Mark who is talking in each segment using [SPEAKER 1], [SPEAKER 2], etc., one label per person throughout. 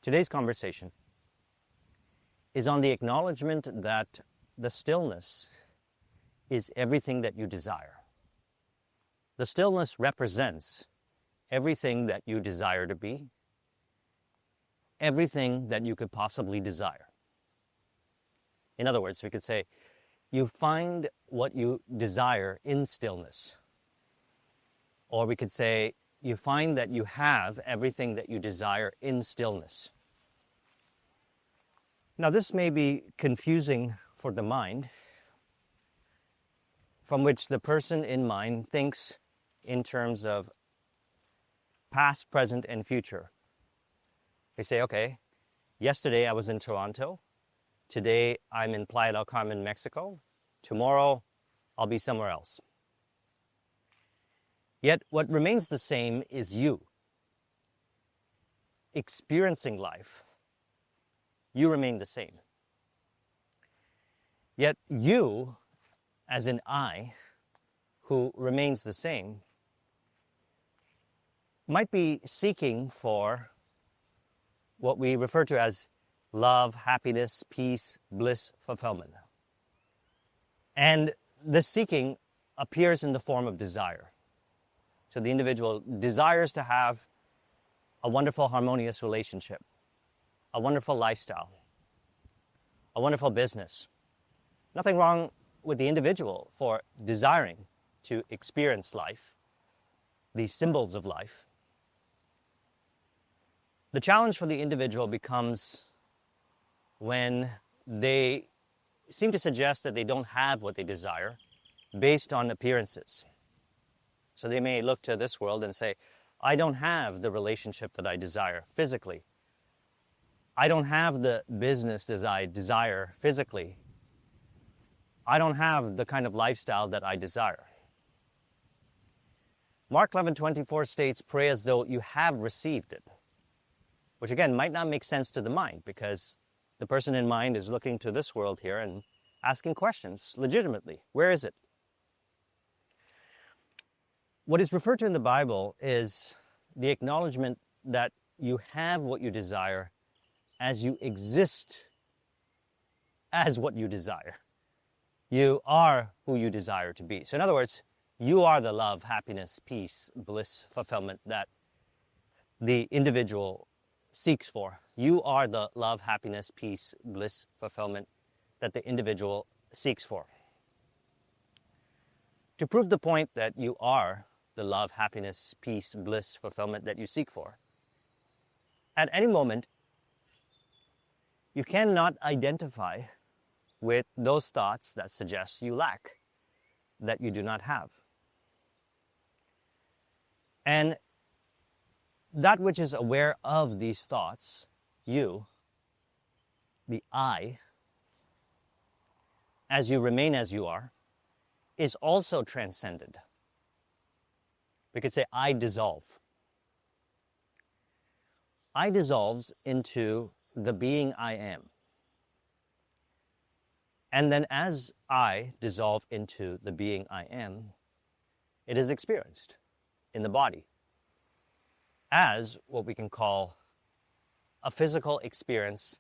[SPEAKER 1] Today's conversation is on the acknowledgement that the stillness is everything that you desire. The stillness represents everything that you desire to be, everything that you could possibly desire. In other words, we could say, you find what you desire in stillness. Or we could say, you find that you have everything that you desire in stillness. Now, this may be confusing for the mind, from which the person in mind thinks in terms of past, present, and future. They say, okay, yesterday I was in Toronto. Today I'm in Playa del Carmen, Mexico. Tomorrow I'll be somewhere else. Yet what remains the same is you. Experiencing life, you remain the same. Yet you, as in I, who remains the same, might be seeking for what we refer to as love, happiness, peace, bliss, fulfillment. And this seeking appears in the form of desire. So the individual desires to have a wonderful, harmonious relationship, a wonderful lifestyle, a wonderful business. Nothing wrong with the individual for desiring to experience life, these symbols of life. The challenge for the individual becomes when they seem to suggest that they don't have what they desire based on appearances. So they may look to this world and say, I don't have the relationship that I desire physically. I don't have the business that I desire physically. I don't have the kind of lifestyle that I desire. Mark 11:24 states, pray as though you have received it. Which again might not make sense to the mind because the person in mind is looking to this world here and asking questions legitimately. Where is it? What is referred to in the Bible is the acknowledgement that you have what you desire as you exist as what you desire. You are who you desire to be. So in other words, you are the love, happiness, peace, bliss, fulfillment that the individual seeks for. You are the love, happiness, peace, bliss, fulfillment that the individual seeks for. To prove the point that you are the love, happiness, peace, bliss, fulfillment that you seek for, at any moment, you cannot identify with those thoughts that suggest you lack, that you do not have. And that which is aware of these thoughts, you, the I, as you remain as you are, is also transcended. We could say, I dissolve. I dissolves into the being I am. And then as I dissolve into the being I am, it is experienced in the body as what we can call a physical experience,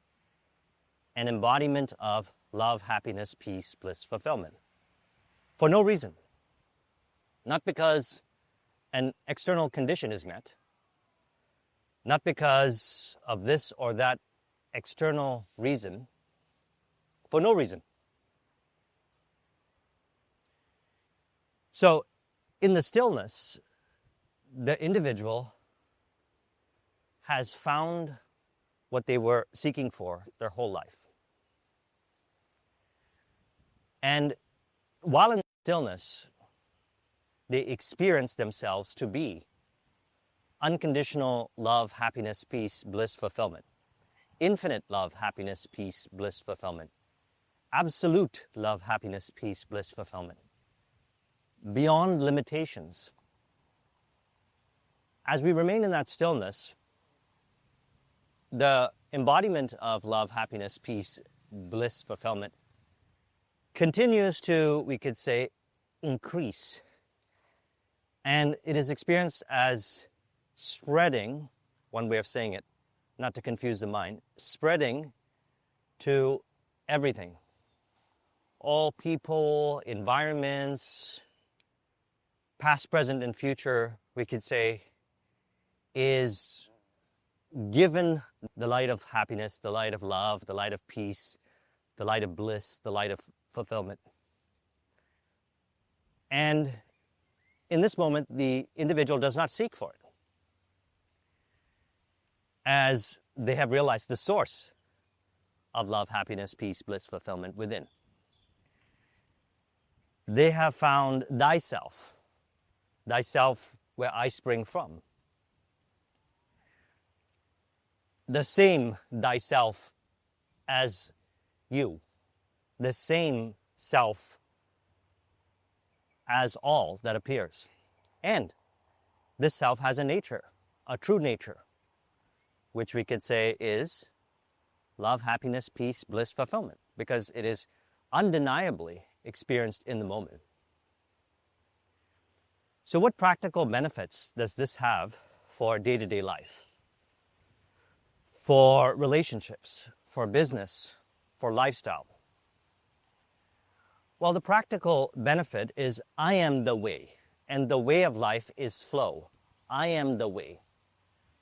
[SPEAKER 1] an embodiment of love, happiness, peace, bliss, fulfillment. For no reason. Not because an external condition is met, not because of this or that external reason, for no reason. So, in the stillness, the individual has found what they were seeking for their whole life. And while in stillness, they experience themselves to be unconditional love, happiness, peace, bliss, fulfillment. Infinite love, happiness, peace, bliss, fulfillment. Absolute love, happiness, peace, bliss, fulfillment. Beyond limitations. As we remain in that stillness, the embodiment of love, happiness, peace, bliss, fulfillment continues to, we could say, increase. And it is experienced as spreading, one way of saying it, not to confuse the mind, spreading to everything. All people, environments, past, present, and future, we could say, is given the light of happiness, the light of love, the light of peace, the light of bliss, the light of fulfillment. And in this moment, the individual does not seek for it, as they have realized the source of love, happiness, peace, bliss, fulfillment within. They have found thyself where I spring from. The same thyself as you, the same self as all that appears. And this self has a nature, a true nature, which we could say is love, happiness, peace, bliss, fulfillment, because it is undeniably experienced in the moment. So what practical benefits does this have for day-to-day life? For relationships, for business, for lifestyle? Well, the practical benefit is I am the way, and the way of life is flow. I am the way.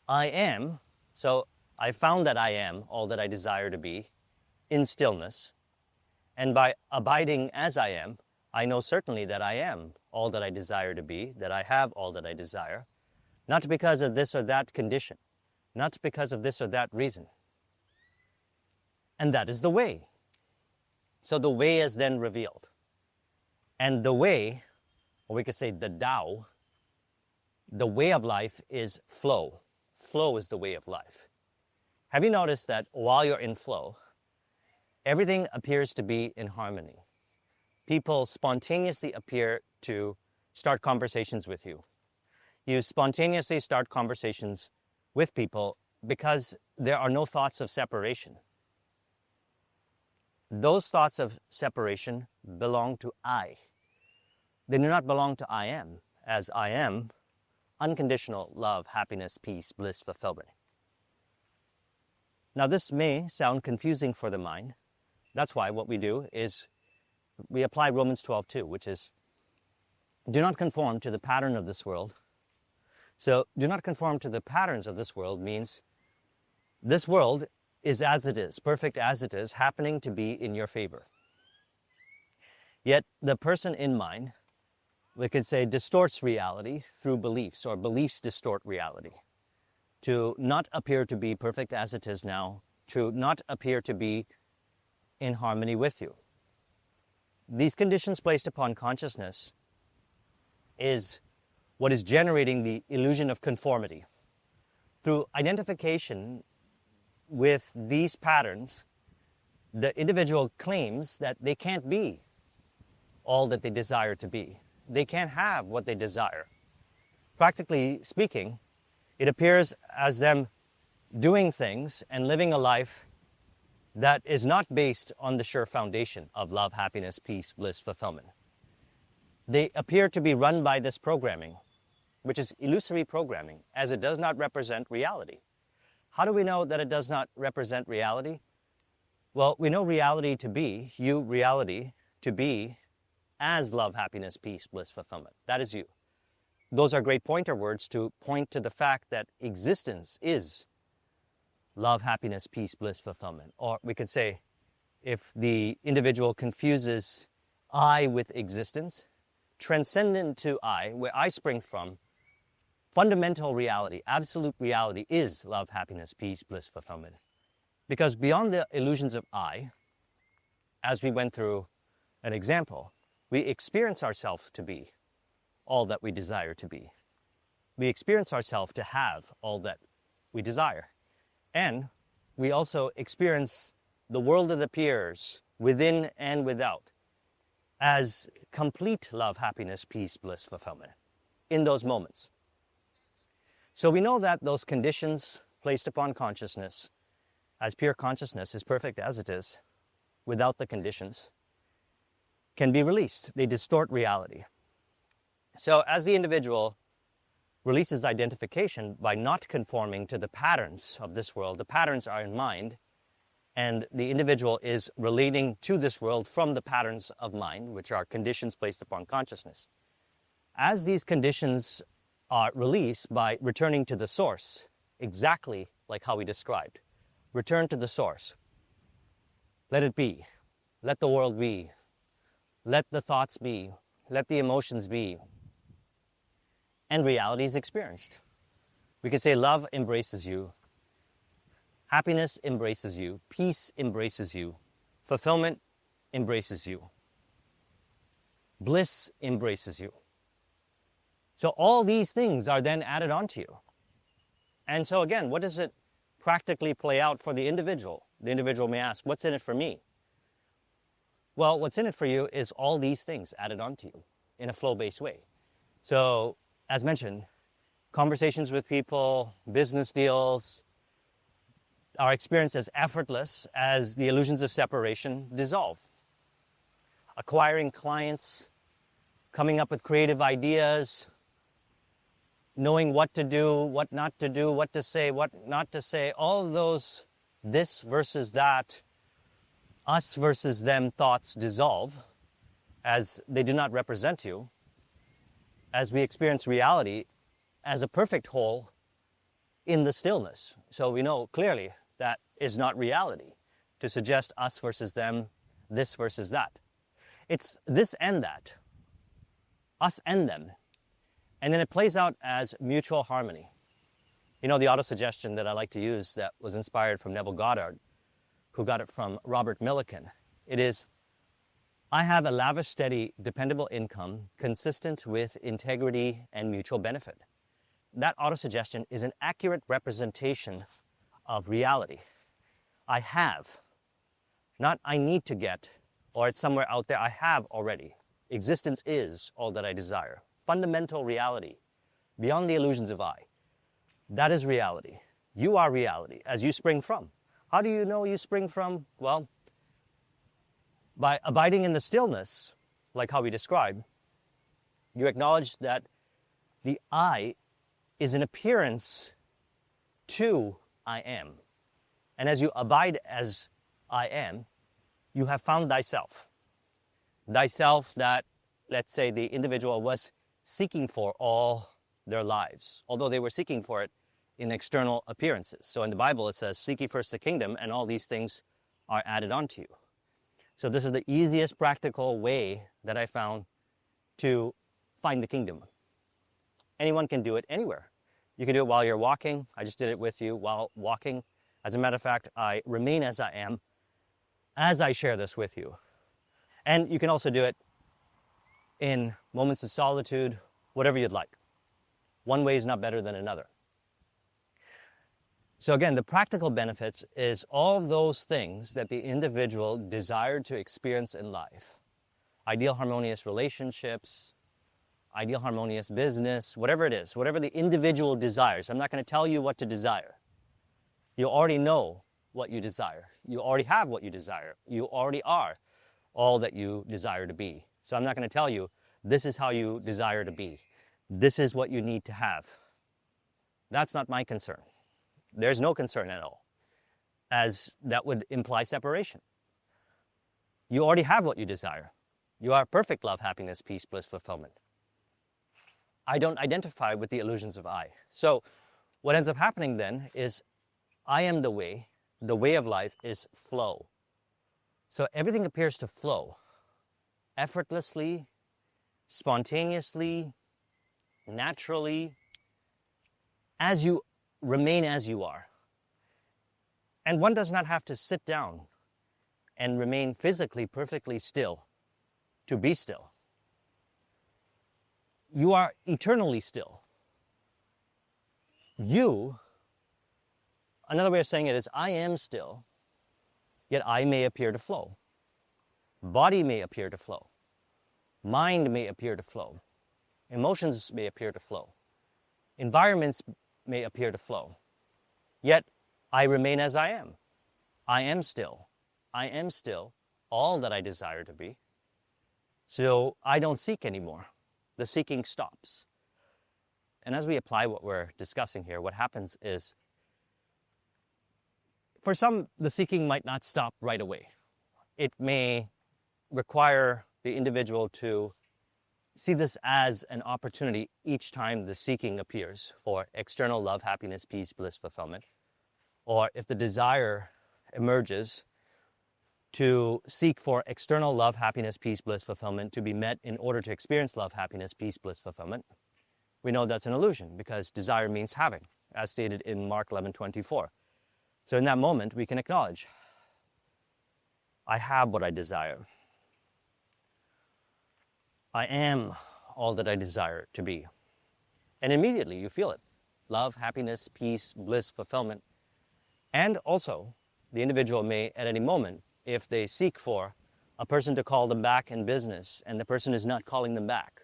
[SPEAKER 1] I am, so I found that I am all that I desire to be in stillness, and by abiding as I am, I know certainly that I am all that I desire to be, that I have all that I desire, not because of this or that condition, not because of this or that reason. And that is the way. So the way is then revealed. And the way, or we could say the Tao, the way of life is flow. Flow is the way of life. Have you noticed that while you're in flow, everything appears to be in harmony? People spontaneously appear to start conversations with you. You spontaneously start conversations with people because there are no thoughts of separation. Those thoughts of separation belong to I. They do not belong to I am, as I am unconditional love, happiness, peace, bliss, fulfillment. Now this may sound confusing for the mind. That's why what we do is we apply Romans 12:2, which is, do not conform to the pattern of this world. So do not conform to the patterns of this world means this world is as it is, perfect as it is, happening to be in your favor. Yet the person in mind, we could say, distorts reality through beliefs, or beliefs distort reality, to not appear to be perfect as it is now, to not appear to be in harmony with you. These conditions placed upon consciousness is what is generating the illusion of conformity. Through identification with these patterns, the individual claims that they can't be all that they desire to be. They can't have what they desire. Practically speaking, it appears as them doing things and living a life that is not based on the sure foundation of love, happiness, peace, bliss, fulfillment. They appear to be run by this programming, which is illusory programming, as it does not represent reality. How do we know that it does not represent reality? Well, we know reality to be, reality to be as love, happiness, peace, bliss, fulfillment. That is you. Those are great pointer words to point to the fact that existence is love, happiness, peace, bliss, fulfillment. Or we could say, if the individual confuses I with existence, transcendent to I, where I spring from, fundamental reality, absolute reality is love, happiness, peace, bliss, fulfillment. Because beyond the illusions of I, as we went through an example, we experience ourselves to be all that we desire to be. We experience ourselves to have all that we desire. And we also experience the world that appears within and without as complete love, happiness, peace, bliss, fulfillment in those moments. So we know that those conditions placed upon consciousness, as pure consciousness is perfect as it is, without the conditions, can be released. They distort reality. So as the individual releases identification by not conforming to the patterns of this world. The patterns are in mind, and the individual is relating to this world from the patterns of mind, which are conditions placed upon consciousness. As these conditions are released by returning to the source, exactly like how we described, return to the source. Let it be. Let the world be. Let the thoughts be. Let the emotions be. And reality is experienced. We could say love embraces you. Happiness embraces you. Peace embraces you. Fulfillment embraces you. Bliss embraces you. So all these things are then added onto you. And so again, what does it practically play out for the individual? The individual may ask, what's in it for me? Well, what's in it for you is all these things added onto you in a flow-based way. So, as mentioned, conversations with people, business deals, are experienced as effortless as the illusions of separation dissolve. Acquiring clients, coming up with creative ideas, knowing what to do, what not to do, what to say, what not to say, all of those this versus that, us versus them thoughts dissolve as they do not represent you, as we experience reality as a perfect whole in the stillness. So we know clearly that is not reality, to suggest us versus them, this versus that. It's this and that, us and them. And then it plays out as mutual harmony. You know, the autosuggestion that I like to use that was inspired from Neville Goddard, who got it from Robert Millikan. It is, I have a lavish, steady, dependable income consistent with integrity and mutual benefit. That autosuggestion is an accurate representation of reality. I have, not I need to get, or it's somewhere out there, I have already. Existence is all that I desire. Fundamental reality, beyond the illusions of I. That is reality. You are reality, as you spring from. How do you know you spring from? Well, by abiding in the stillness, like how we described, you acknowledge that the I is an appearance to I am. And as you abide as I am, you have found thyself. Thyself that, let's say, the individual was seeking for all their lives, although they were seeking for it in external appearances. So in the Bible it says, seek ye first the kingdom, and all these things are added onto you. So this is the easiest practical way that I found to find the kingdom. Anyone can do it anywhere. You can do it while you're walking. I just did it with you while walking. As a matter of fact, I remain as I am as I share this with you. And you can also do it in moments of solitude, whatever you'd like. One way is not better than another. So again, the practical benefits is all of those things that the individual desired to experience in life. Ideal harmonious relationships, ideal harmonious business, whatever it is, whatever the individual desires. I'm not going to tell you what to desire. You already know what you desire. You already have what you desire. You already are all that you desire to be. So I'm not going to tell you, this is how you desire to be. This is what you need to have. That's not my concern. There's no concern at all, as that would imply separation. You already have what you desire. You are perfect love, happiness, peace, bliss, fulfillment. I don't identify with the illusions of I. So what ends up happening then is I am the way of life is flow. So everything appears to flow effortlessly, spontaneously, naturally, as you remain as you are. And one does not have to sit down and remain physically perfectly still to be still. You are eternally still. You, another way of saying it is, I am still, yet I may appear to flow. Body may appear to flow. Mind may appear to flow. Emotions may appear to flow. Environments may appear to flow. Yet I remain as I am. I am still. I am still all that I desire to be. So I don't seek anymore. The seeking stops. and as we apply what we're discussing here, what happens is, for some, the seeking might not stop right away. It may require the individual to see this as an opportunity each time the seeking appears for external love, happiness, peace, bliss, fulfillment. Or if the desire emerges, to seek for external love, happiness, peace, bliss, fulfillment to be met in order to experience love, happiness, peace, bliss, fulfillment. We know that's an illusion because desire means having, as stated in Mark 11:24. So in that moment, we can acknowledge, I have what I desire. I am all that I desire to be. And immediately you feel it. Love, happiness, peace, bliss, fulfillment. And also, the individual may, at any moment, if they seek for a person to call them back in business and the person is not calling them back.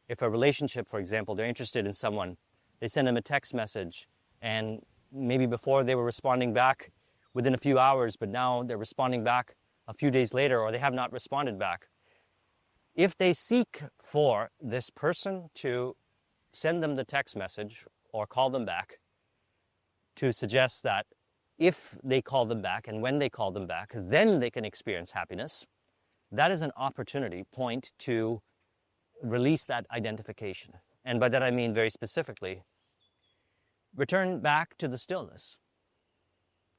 [SPEAKER 1] If a relationship, for example, they're interested in someone, they send them a text message and maybe before they were responding back within a few hours, but now they're responding back a few days later or they have not responded back. If they seek for this person to send them the text message or call them back to suggest that if they call them back and when they call them back, then they can experience happiness, that is an opportunity point to release that identification. And by that I mean very specifically, return back to the stillness,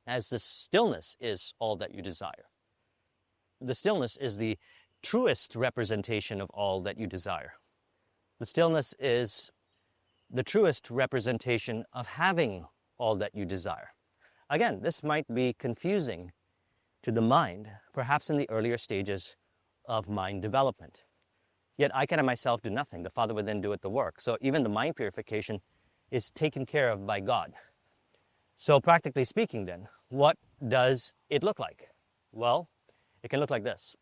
[SPEAKER 1] as the stillness is all that you desire. The stillness is the truest representation of all that you desire. The stillness is the truest representation of having all that you desire. Again, this might be confusing to the mind, perhaps in the earlier stages of mind development. Yet I can of myself do nothing. The Father within doeth the work. So even the mind purification is taken care of by God. So practically speaking then, what does it look like? Well, it can look like this.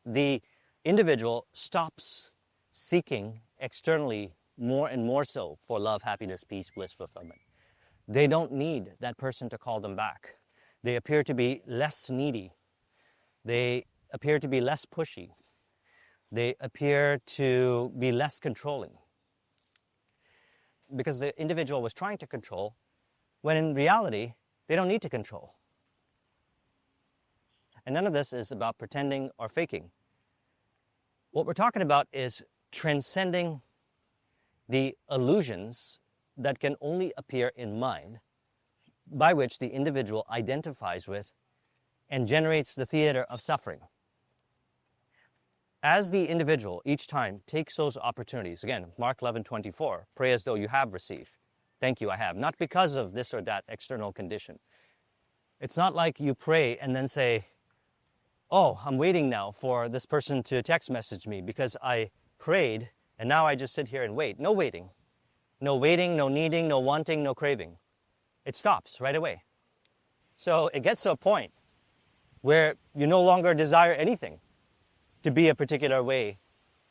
[SPEAKER 1] The individual stops seeking externally more and more so for love, happiness, peace, bliss, fulfillment. They don't need that person to call them back. They appear to be less needy. They appear to be less pushy. They appear to be less controlling. Because the individual was trying to control, when in reality, they don't need to control. And none of this is about pretending or faking. What we're talking about is transcending the illusions that can only appear in mind, by which the individual identifies with and generates the theater of suffering. As the individual each time takes those opportunities, again, Mark 11:24, pray as though you have received. Thank you, I have. Not because of this or that external condition. It's not like you pray and then say, oh, I'm waiting now for this person to text message me because I prayed and now I just sit here and wait. No waiting. No waiting, no needing, no wanting, no craving. It stops right away. So it gets to a point where you no longer desire anything to be a particular way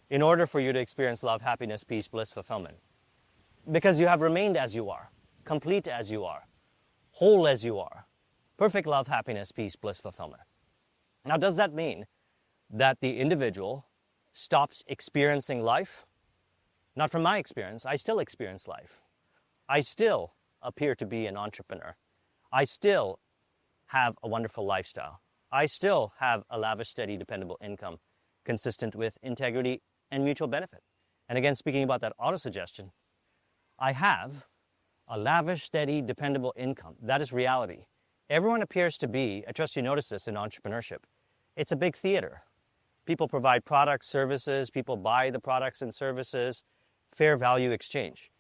[SPEAKER 1] in order for you to experience love, happiness, peace, bliss, fulfillment. Because you have remained as you are, complete as you are, whole as you are. Perfect love, happiness, peace, bliss, fulfillment. Now, does that mean that the individual stops experiencing life? Not from my experience. I still experience life. I still appear to be an entrepreneur. I still have a wonderful lifestyle. I still have a lavish, steady, dependable income consistent with integrity and mutual benefit. And again, speaking about that autosuggestion, I have a lavish, steady, dependable income. That is reality. Everyone appears to be, I trust you notice this in entrepreneurship, it's a big theater. People provide products, services, people buy the products and services, fair value exchange.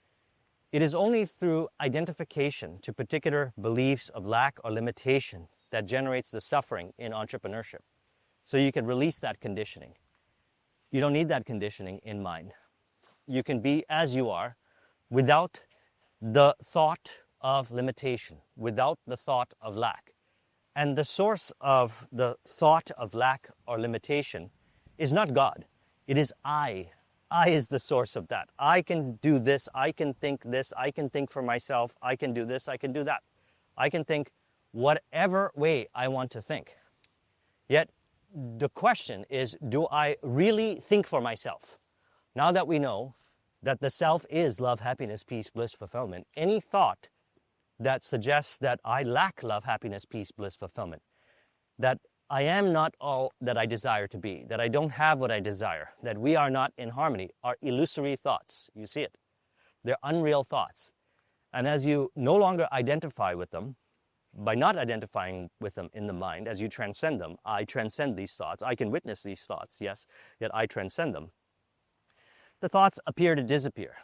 [SPEAKER 1] It is only through identification to particular beliefs of lack or limitation that generates the suffering in entrepreneurship. So you can release that conditioning. You don't need that conditioning in mind. You can be as you are without the thought of limitation, without the thought of lack. And the source of the thought of lack or limitation is not God. It is I. I is the source of that. I can do this, I can think this, I can think for myself, I can do this, I can do that. I can think whatever way I want to think. Yet, the question is, do I really think for myself? Now that we know that the self is love, happiness, peace, bliss, fulfillment, any thought that suggests that I lack love, happiness, peace, bliss, fulfillment, that I am not all that I desire to be, that I don't have what I desire, that we are not in harmony, are illusory thoughts. You see it. They're unreal thoughts. And as you no longer identify with them, by not identifying with them in the mind, as you transcend them, I transcend these thoughts. I can witness these thoughts, yes, yet I transcend them. The thoughts appear to disappear.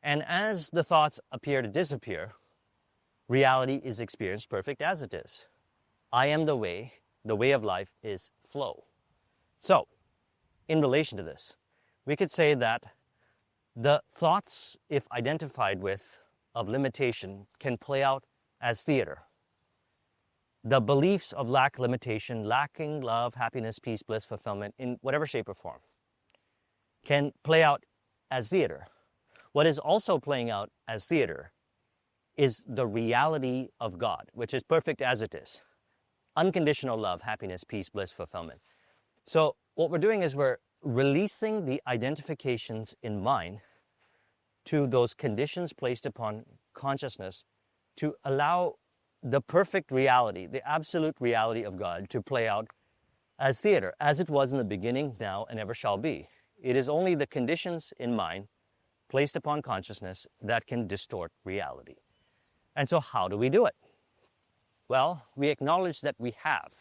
[SPEAKER 1] And as the thoughts appear to disappear, reality is experienced perfect as it is. I am the way of life is flow. So, in relation to this, we could say that the thoughts, if identified with, of limitation, can play out as theater. The beliefs of lack, limitation, lacking love, happiness, peace, bliss, fulfillment, in whatever shape or form, can play out as theater. What is also playing out as theater is the reality of God, which is perfect as it is. Unconditional love, happiness, peace, bliss, fulfillment. So what we're doing is we're releasing the identifications in mind to those conditions placed upon consciousness to allow the perfect reality, the absolute reality of God to play out as theater, as it was in the beginning, now, and ever shall be. It is only the conditions in mind placed upon consciousness that can distort reality. And so how do we do it? Well, we acknowledge that we have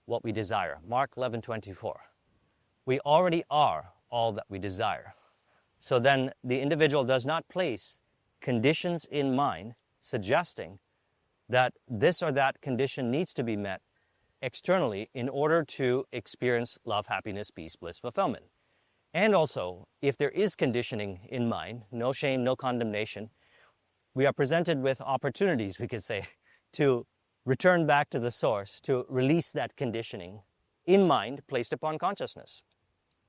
[SPEAKER 1] what we desire. Mark 11:24. We already are all that we desire. So then the individual does not place conditions in mind suggesting that this or that condition needs to be met externally in order to experience love, happiness, peace, bliss, fulfillment. And also, if there is conditioning in mind, no shame, no condemnation, we are presented with opportunities, we could say, to return back to the source, to release that conditioning in mind placed upon consciousness.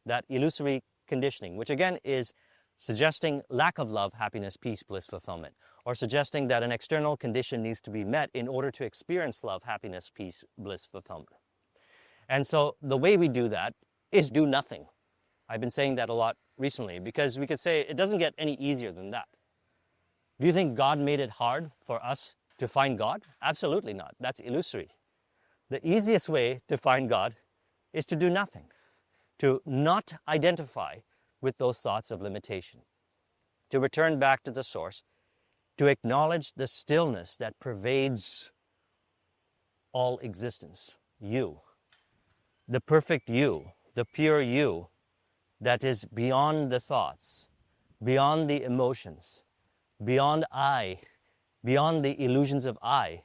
[SPEAKER 1] That illusory conditioning, which again is suggesting lack of love, happiness, peace, bliss, fulfillment, or suggesting that an external condition needs to be met in order to experience love, happiness, peace, bliss, fulfillment. And so the way we do that is do nothing. I've been saying that a lot recently because we could say it doesn't get any easier than that. Do you think God made it hard for us to find God? Absolutely not. That's illusory. The easiest way to find God is to do nothing, to not identify with those thoughts of limitation, to return back to the source, to acknowledge the stillness that pervades all existence. You, the perfect you, the pure you that is beyond the thoughts, beyond the emotions, beyond I, beyond the illusions of I,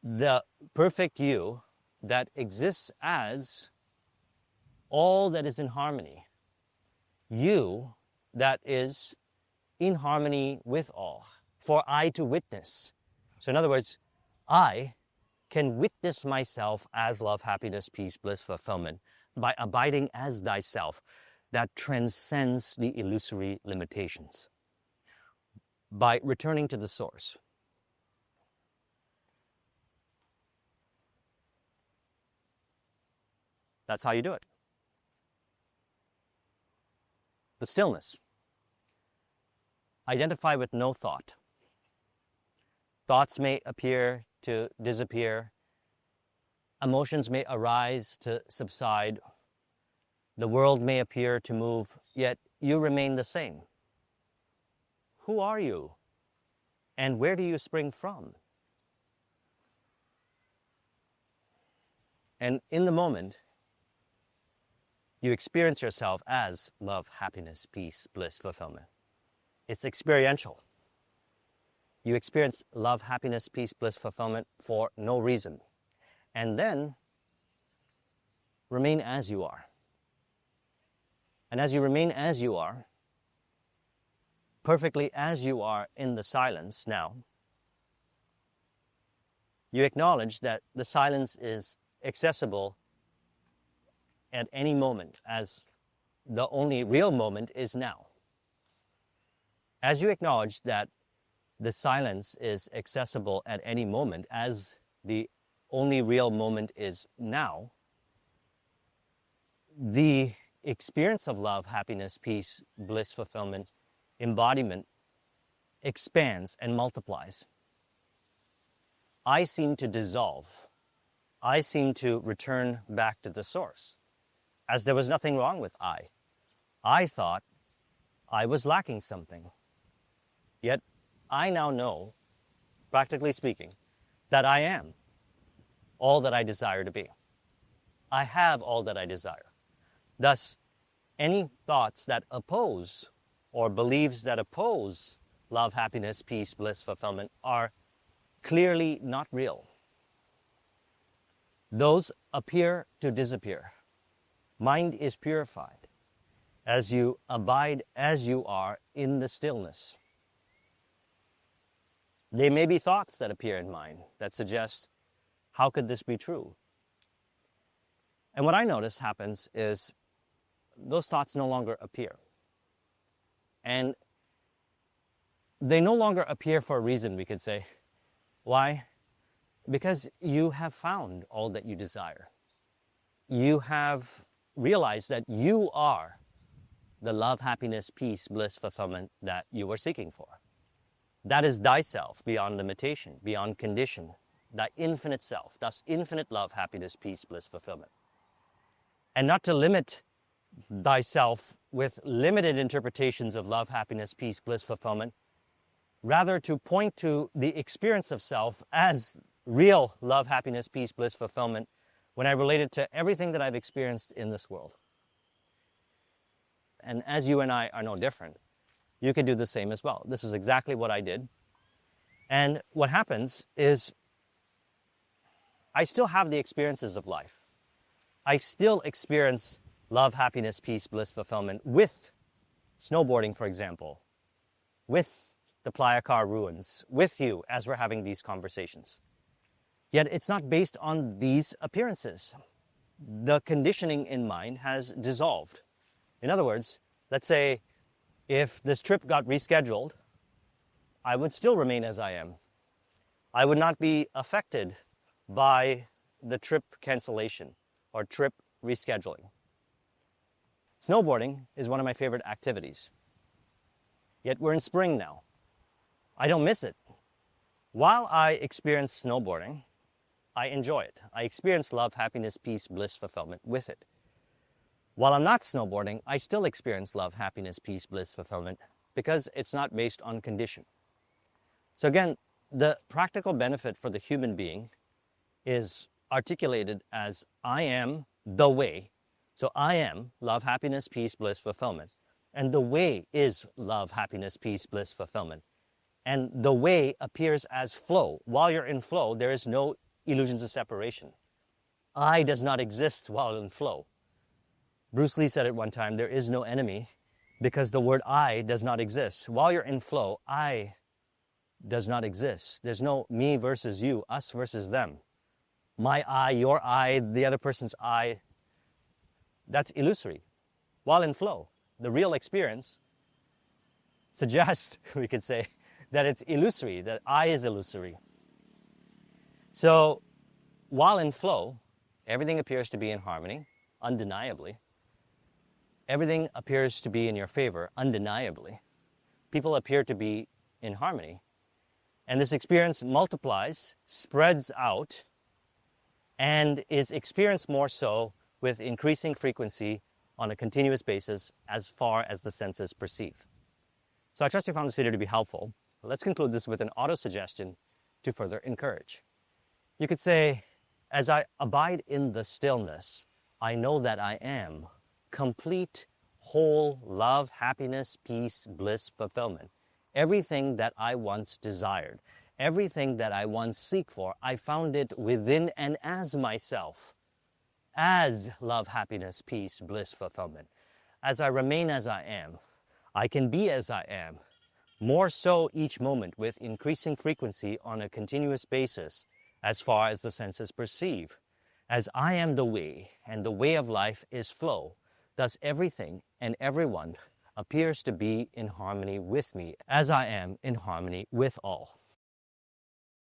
[SPEAKER 1] the perfect you that exists as all that is in harmony. You that is in harmony with all, for I to witness. So in other words, I can witness myself as love, happiness, peace, bliss, fulfillment by abiding as thyself that transcends the illusory limitations, by returning to the source. That's how you do it. The stillness. Identify with no thought. Thoughts may appear to disappear. Emotions may arise to subside. The world may appear to move, yet you remain the same. Who are you? And where do you spring from? And in the moment, you experience yourself as love, happiness, peace, bliss, fulfillment. It's experiential. You experience love, happiness, peace, bliss, fulfillment for no reason. And then remain as you are. And as you remain as you are, perfectly as you are in the silence now, you acknowledge that the silence is accessible at any moment, as the only real moment is now. As you acknowledge that the silence is accessible at any moment, as the only real moment is now, the experience of love, happiness, peace, bliss, fulfillment, embodiment expands and multiplies, I seem to dissolve. I seem to return back to the source, as there was nothing wrong with I. I thought I was lacking something. Yet I now know, practically speaking, that I am all that I desire to be. I have all that I desire. Thus, any thoughts that oppose or beliefs that oppose love, happiness, peace, bliss, fulfillment are clearly not real. Those appear to disappear. Mind is purified as you abide as you are in the stillness. There may be thoughts that appear in mind that suggest, how could this be true? And what I notice happens is those thoughts no longer appear. And they no longer appear for a reason, we could say. Why? Because you have found all that you desire. You have realized that you are the love, happiness, peace, bliss, fulfillment that you were seeking for. That is thyself, beyond limitation, beyond condition, thy infinite self, thus infinite love, happiness, peace, bliss, fulfillment. And not to limit thyself with limited interpretations of love, happiness, peace, bliss, fulfillment, rather to point to the experience of self as real love, happiness, peace, bliss, fulfillment when I relate it to everything that I've experienced in this world. And as you and I are no different, you can do the same as well. This is exactly what I did. And what happens is I still have the experiences of life. I still experience love, happiness, peace, bliss, fulfillment with snowboarding, for example, with the Playa Car ruins, with you as we're having these conversations. Yet it's not based on these appearances. The conditioning in mind has dissolved. In other words, let's say if this trip got rescheduled, I would still remain as I am. I would not be affected by the trip cancellation or trip rescheduling. Snowboarding is one of my favorite activities. Yet we're in spring now. I don't miss it. While I experience snowboarding, I enjoy it. I experience love, happiness, peace, bliss, fulfillment with it. While I'm not snowboarding, I still experience love, happiness, peace, bliss, fulfillment because it's not based on condition. So again, the practical benefit for the human being is articulated as I am the way. So I am love, happiness, peace, bliss, fulfillment. And the way is love, happiness, peace, bliss, fulfillment. And the way appears as flow. While you're in flow, there is no illusions of separation. I does not exist while in flow. Bruce Lee said it one time, there is no enemy because the word I does not exist. While you're in flow, I does not exist. There's no me versus you, us versus them. My I, your I, the other person's I. That's illusory. While in flow, the real experience suggests, we could say, that it's illusory, that I is illusory. So while in flow, everything appears to be in harmony, undeniably. Everything appears to be in your favor, undeniably. People appear to be in harmony. And this experience multiplies, spreads out, and is experienced more so with increasing frequency on a continuous basis as far as the senses perceive. So I trust you found this video to be helpful. Let's conclude this with an auto-suggestion to further encourage. You could say, as I abide in the stillness, I know that I am complete, whole love, happiness, peace, bliss, fulfillment. Everything that I once desired, everything that I once seek for, I found it within and as myself, as love, happiness, peace, bliss, fulfillment. As I remain as I am, I can be as I am, more so each moment with increasing frequency on a continuous basis as far as the senses perceive. As I am the way, and the way of life is flow, thus everything and everyone appears to be in harmony with me, as I am in harmony with all.